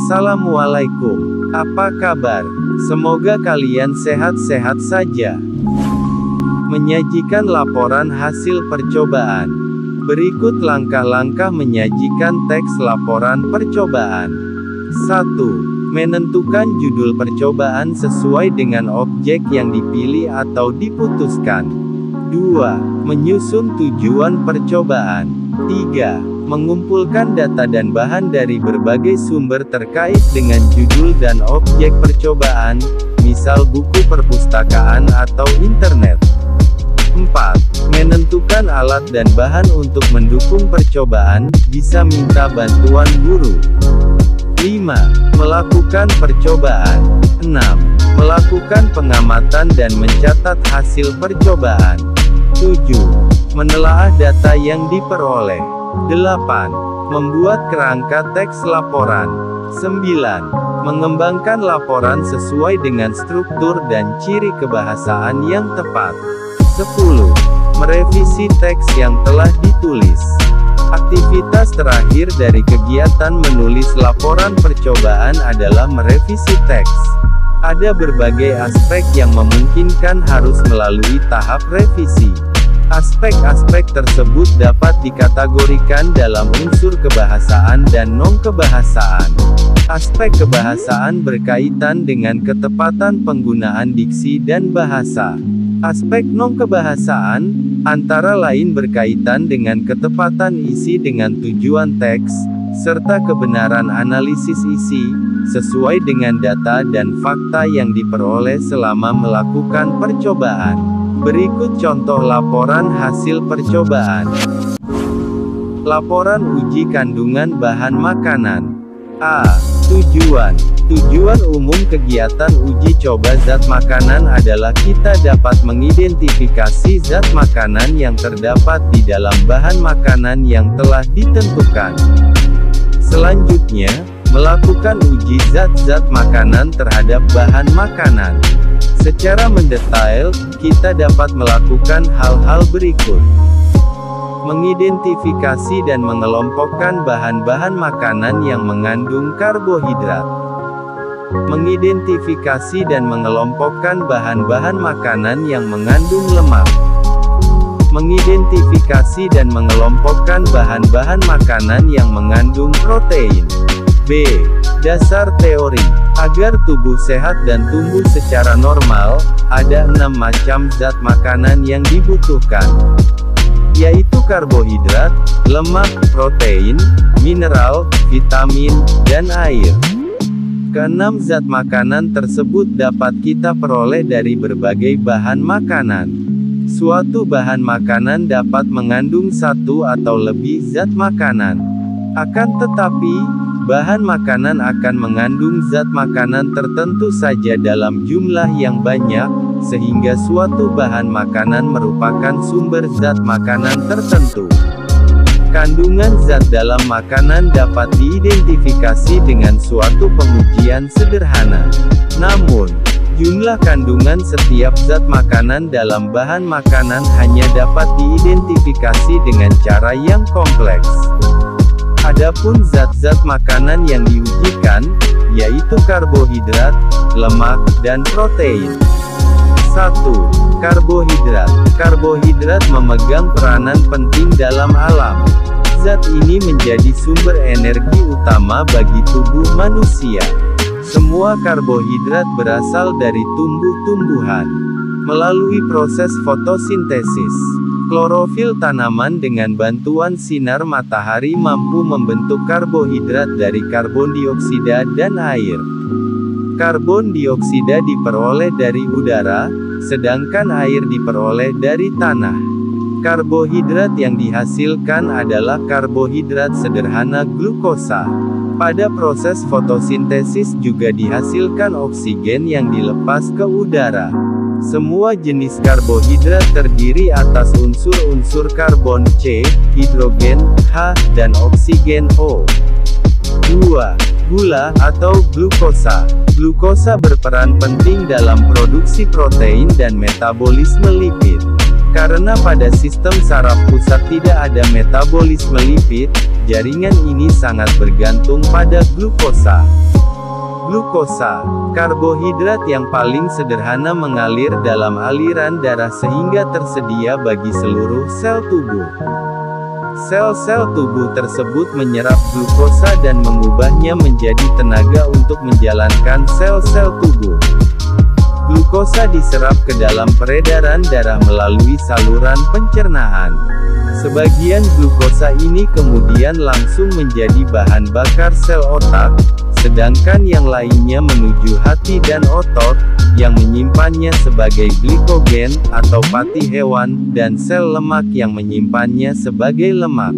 Assalamualaikum. Apa kabar? Semoga kalian sehat-sehat saja. Menyajikan laporan hasil percobaan. Berikut langkah-langkah menyajikan teks laporan percobaan. 1. Menentukan judul percobaan sesuai dengan objek yang dipilih atau diputuskan. 2. Menyusun tujuan percobaan. 3. Mengumpulkan data dan bahan dari berbagai sumber terkait dengan judul dan objek percobaan, misal buku perpustakaan atau internet. 4. Menentukan alat dan bahan untuk mendukung percobaan, bisa minta bantuan guru. 5. Melakukan percobaan. 6. Melakukan pengamatan dan mencatat hasil percobaan. 7. Menelaah data yang diperoleh. 8. Membuat kerangka teks laporan. 9. Mengembangkan laporan sesuai dengan struktur dan ciri kebahasaan yang tepat. 10. Merevisi teks yang telah ditulis. Aktivitas terakhir dari kegiatan menulis laporan percobaan adalah merevisi teks. Ada berbagai aspek yang memungkinkan harus melalui tahap revisi. Aspek-aspek tersebut dapat dikategorikan dalam unsur kebahasaan dan non-kebahasaan. Aspek kebahasaan berkaitan dengan ketepatan penggunaan diksi dan bahasa. Aspek non-kebahasaan, antara lain berkaitan dengan ketepatan isi dengan tujuan teks, serta kebenaran analisis isi, sesuai dengan data dan fakta yang diperoleh selama melakukan percobaan. Berikut contoh laporan hasil percobaan. Laporan uji kandungan bahan makanan. A. Tujuan. Tujuan umum kegiatan uji coba zat makanan adalah kita dapat mengidentifikasi zat makanan yang terdapat di dalam bahan makanan yang telah ditentukan. Selanjutnya, melakukan uji zat-zat makanan terhadap bahan makanan. Secara mendetail, kita dapat melakukan hal-hal berikut. Mengidentifikasi dan mengelompokkan bahan-bahan makanan yang mengandung karbohidrat. Mengidentifikasi dan mengelompokkan bahan-bahan makanan yang mengandung lemak. Mengidentifikasi dan mengelompokkan bahan-bahan makanan yang mengandung protein. B. Dasar teori. Agar tubuh sehat dan tumbuh secara normal, ada 6 macam zat makanan yang dibutuhkan, yaitu karbohidrat, lemak, protein, mineral, vitamin, dan air. Keenam zat makanan tersebut dapat kita peroleh dari berbagai bahan makanan. Suatu bahan makanan dapat mengandung satu atau lebih zat makanan. Akan tetapi, bahan makanan akan mengandung zat makanan tertentu saja dalam jumlah yang banyak, sehingga suatu bahan makanan merupakan sumber zat makanan tertentu. Kandungan zat dalam makanan dapat diidentifikasi dengan suatu pengujian sederhana. Namun, jumlah kandungan setiap zat makanan dalam bahan makanan hanya dapat diidentifikasi dengan cara yang kompleks. Adapun zat-zat makanan yang diujikan, yaitu karbohidrat, lemak, dan protein. 1. Karbohidrat. Karbohidrat memegang peranan penting dalam alam. Zat ini menjadi sumber energi utama bagi tubuh manusia. Semua karbohidrat berasal dari tumbuh-tumbuhan. Melalui proses fotosintesis, klorofil tanaman dengan bantuan sinar matahari mampu membentuk karbohidrat dari karbon dioksida dan air. Karbon dioksida diperoleh dari udara, sedangkan air diperoleh dari tanah. Karbohidrat yang dihasilkan adalah karbohidrat sederhana glukosa. Pada proses fotosintesis juga dihasilkan oksigen yang dilepas ke udara. Semua jenis karbohidrat terdiri atas unsur-unsur karbon C, hidrogen H, dan oksigen O. 2. Gula atau glukosa. Glukosa berperan penting dalam produksi protein dan metabolisme lipid. Karena pada sistem saraf pusat tidak ada metabolisme lipid, jaringan ini sangat bergantung pada glukosa. Glukosa, karbohidrat yang paling sederhana mengalir dalam aliran darah sehingga tersedia bagi seluruh sel tubuh. Sel-sel tubuh tersebut menyerap glukosa dan mengubahnya menjadi tenaga untuk menjalankan sel-sel tubuh. Glukosa diserap ke dalam peredaran darah melalui saluran pencernaan. Sebagian glukosa ini kemudian langsung menjadi bahan bakar sel otak, sedangkan yang lainnya menuju hati dan otot, yang menyimpannya sebagai glikogen, atau pati hewan, dan sel lemak yang menyimpannya sebagai lemak.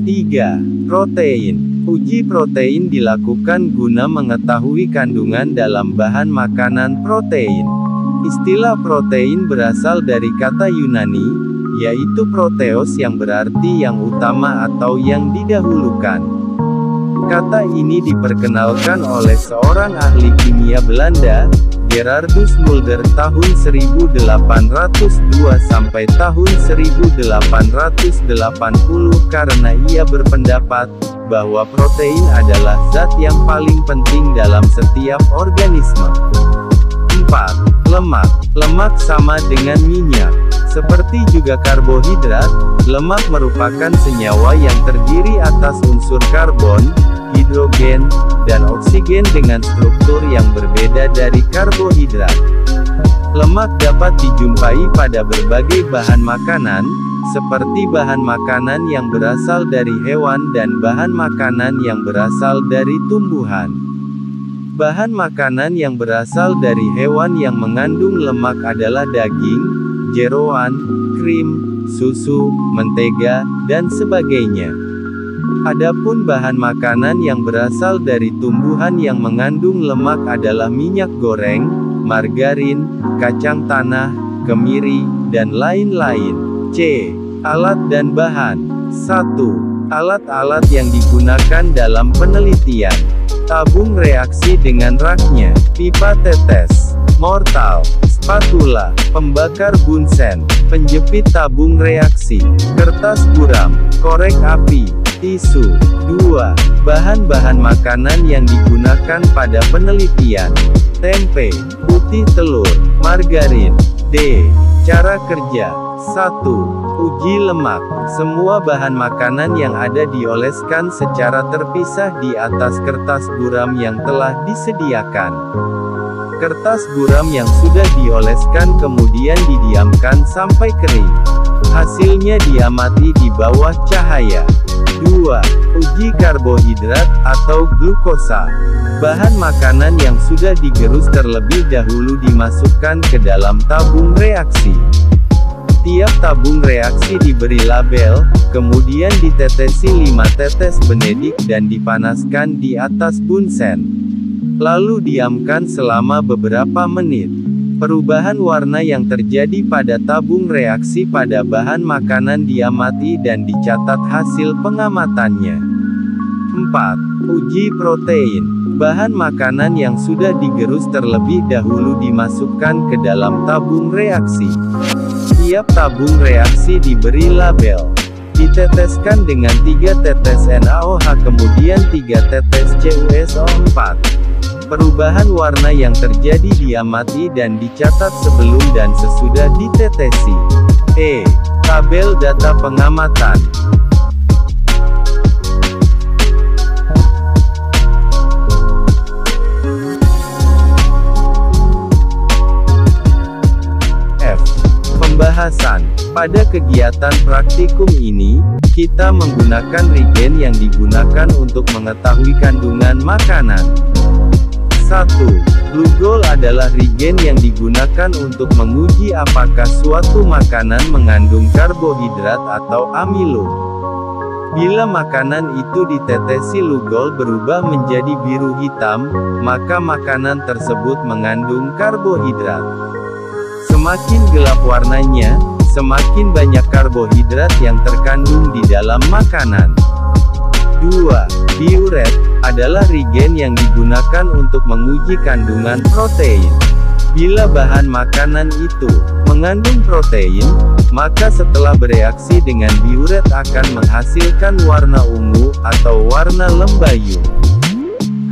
3. Protein. Uji protein dilakukan guna mengetahui kandungan dalam bahan makanan protein. Istilah protein berasal dari kata Yunani, yaitu proteos yang berarti yang utama atau yang didahulukan. Kata ini diperkenalkan oleh seorang ahli kimia Belanda, Gerardus Mulder tahun 1802 sampai tahun 1880 karena ia berpendapat bahwa protein adalah zat yang paling penting dalam setiap organisme. 4. Lemak. Lemak sama dengan minyak. Seperti juga karbohidrat, lemak merupakan senyawa yang terdiri atas unsur karbon, hidrogen, dan oksigen dengan struktur yang berbeda dari karbohidrat. Lemak dapat dijumpai pada berbagai bahan makanan, seperti bahan makanan yang berasal dari hewan dan bahan makanan yang berasal dari tumbuhan. Bahan makanan yang berasal dari hewan yang mengandung lemak adalah daging, jeroan, krim, susu, mentega, dan sebagainya. Adapun bahan makanan yang berasal dari tumbuhan yang mengandung lemak adalah minyak goreng, margarin, kacang tanah, kemiri, dan lain-lain. C. Alat dan bahan. 1. Alat-alat yang digunakan dalam penelitian. Tabung reaksi dengan raknya, pipa tetes, mortal, spatula, pembakar bunsen, penjepit tabung reaksi, kertas buram, korek api, tisu. 2. Bahan-bahan makanan yang digunakan pada penelitian. Tempe, putih telur, margarin. D. Cara kerja. 1. Uji lemak. Semua bahan makanan yang ada dioleskan secara terpisah di atas kertas buram yang telah disediakan. Kertas buram yang sudah dioleskan kemudian didiamkan sampai kering. Hasilnya diamati di bawah cahaya. 2. Uji karbohidrat, atau glukosa. Bahan makanan yang sudah digerus terlebih dahulu dimasukkan ke dalam tabung reaksi. Tiap tabung reaksi diberi label, kemudian ditetesi 5 tetes benedik dan dipanaskan di atas bunsen. Lalu diamkan selama beberapa menit. Perubahan warna yang terjadi pada tabung reaksi pada bahan makanan diamati dan dicatat hasil pengamatannya. 4. Uji protein. Bahan makanan yang sudah digerus terlebih dahulu dimasukkan ke dalam tabung reaksi. Tiap tabung reaksi diberi label. Diteteskan dengan 3 tetes NaOH kemudian 3 tetes CuSO4. Perubahan warna yang terjadi diamati dan dicatat sebelum dan sesudah ditetesi. E. Tabel data pengamatan. Pembahasan. Pada kegiatan praktikum ini, kita menggunakan reagen yang digunakan untuk mengetahui kandungan makanan. 1. Glugol adalah reagen yang digunakan untuk menguji apakah suatu makanan mengandung karbohidrat atau amilum. Bila makanan itu ditetesi lugol berubah menjadi biru hitam, maka makanan tersebut mengandung karbohidrat. Semakin gelap warnanya, semakin banyak karbohidrat yang terkandung di dalam makanan. 2. Diuret adalah reagen yang digunakan untuk menguji kandungan protein. Bila bahan makanan itu mengandung protein, maka setelah bereaksi dengan diuret akan menghasilkan warna ungu atau warna lembayung.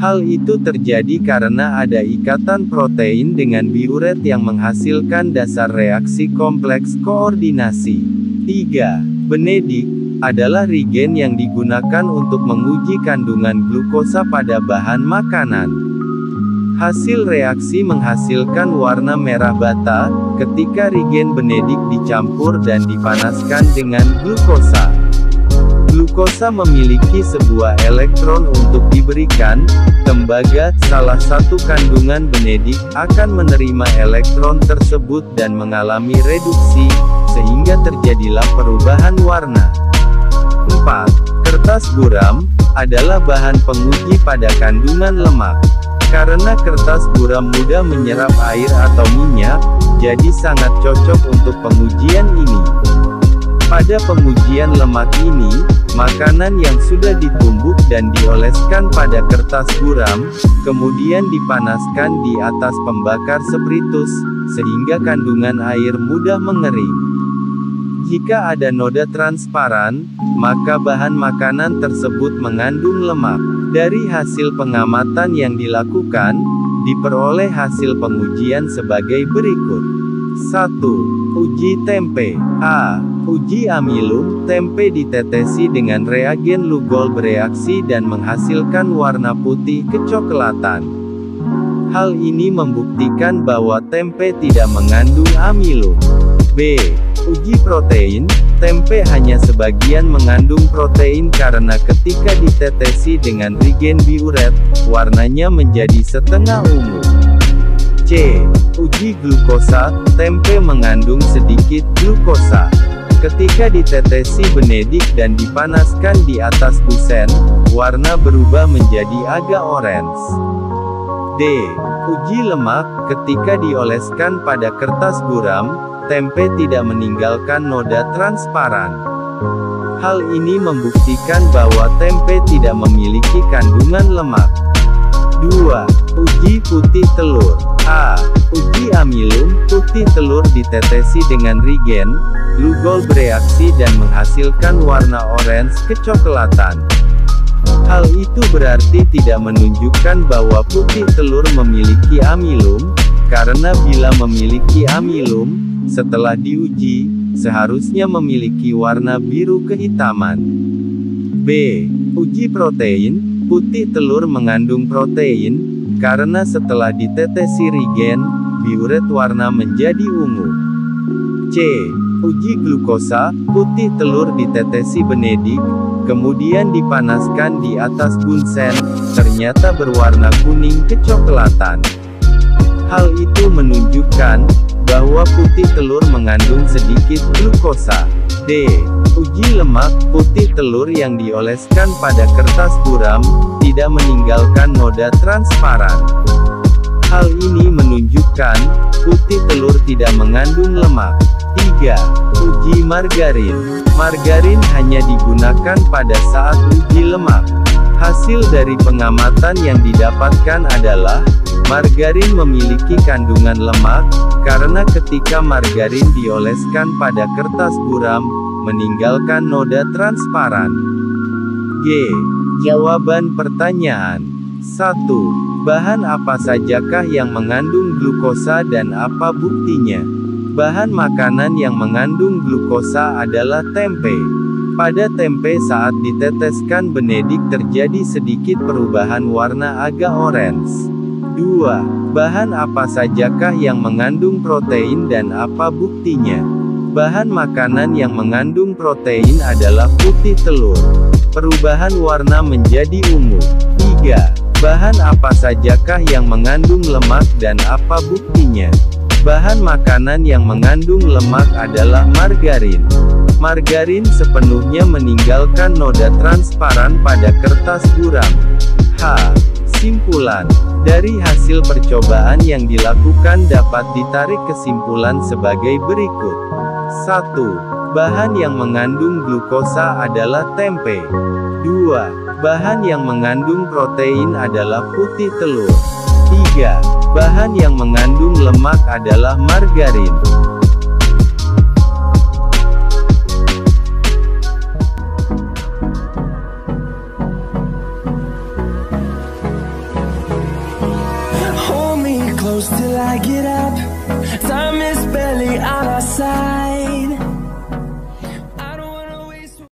Hal itu terjadi karena ada ikatan protein dengan diuret yang menghasilkan dasar reaksi kompleks koordinasi. 3. Benedik adalah reagen yang digunakan untuk menguji kandungan glukosa pada bahan makanan. Hasil reaksi menghasilkan warna merah bata, ketika reagen benedik dicampur dan dipanaskan dengan glukosa. Glukosa memiliki sebuah elektron untuk diberikan, tembaga, salah satu kandungan benedik, akan menerima elektron tersebut dan mengalami reduksi, sehingga terjadilah perubahan warna. 4. Kertas buram adalah bahan penguji pada kandungan lemak. Karena kertas buram mudah menyerap air atau minyak, jadi sangat cocok untuk pengujian ini. Pada pengujian lemak ini, makanan yang sudah ditumbuk dan dioleskan pada kertas buram, kemudian dipanaskan di atas pembakar spiritus, sehingga kandungan air mudah mengering. Jika ada noda transparan, maka bahan makanan tersebut mengandung lemak. Dari hasil pengamatan yang dilakukan, diperoleh hasil pengujian sebagai berikut. 1. Uji tempe. A. Uji amilum. Tempe ditetesi dengan reagen Lugol bereaksi dan menghasilkan warna putih kecoklatan. Hal ini membuktikan bahwa tempe tidak mengandung amilum. B. Uji protein. Tempe hanya sebagian mengandung protein karena ketika ditetesi dengan reagen biuret, warnanya menjadi setengah ungu. C. Uji glukosa. Tempe mengandung sedikit glukosa. Ketika ditetesi benedik dan dipanaskan di atas busen, warna berubah menjadi agak orange. D. Uji lemak. Ketika dioleskan pada kertas buram, tempe tidak meninggalkan noda transparan. Hal ini membuktikan bahwa tempe tidak memiliki kandungan lemak. 2. Uji putih telur. A. Uji amilum. Putih telur ditetesi dengan reagen Lugol bereaksi dan menghasilkan warna orange kecoklatan. Hal itu berarti tidak menunjukkan bahwa putih telur memiliki amilum, karena bila memiliki amilum, setelah diuji, seharusnya memiliki warna biru kehitaman. B. Uji protein. Putih telur mengandung protein, karena setelah ditetesi reagen biuret warna menjadi ungu. C. Uji glukosa. Putih telur ditetesi benedik, kemudian dipanaskan di atas bunsen, ternyata berwarna kuning kecoklatan. Hal itu menunjukkan bahwa putih telur mengandung sedikit glukosa. D. Uji lemak. Putih telur yang dioleskan pada kertas buram, tidak meninggalkan noda transparan. Hal ini menunjukkan, putih telur tidak mengandung lemak. 3. Uji margarin. Margarin hanya digunakan pada saat uji lemak. Hasil dari pengamatan yang didapatkan adalah, margarin memiliki kandungan lemak, karena ketika margarin dioleskan pada kertas buram, meninggalkan noda transparan. G. Jawaban pertanyaan. 1. Bahan apa sajakah yang mengandung glukosa dan apa buktinya? Bahan makanan yang mengandung glukosa adalah tempe. Pada tempe saat diteteskan benedik terjadi sedikit perubahan warna agak orange. 2. Bahan apa sajakah yang mengandung protein dan apa buktinya? Bahan makanan yang mengandung protein adalah putih telur. Perubahan warna menjadi ungu. 3. Bahan apa sajakah yang mengandung lemak dan apa buktinya? Bahan makanan yang mengandung lemak adalah margarin. Margarin sepenuhnya meninggalkan noda transparan pada kertas buram. H. Simpulan. Dari hasil percobaan yang dilakukan dapat ditarik kesimpulan sebagai berikut. 1. Bahan yang mengandung glukosa adalah tempe. 2. Bahan yang mengandung protein adalah putih telur. 3. Bahan yang mengandung lemak adalah margarin. Hold me close till I get up. Time is barely on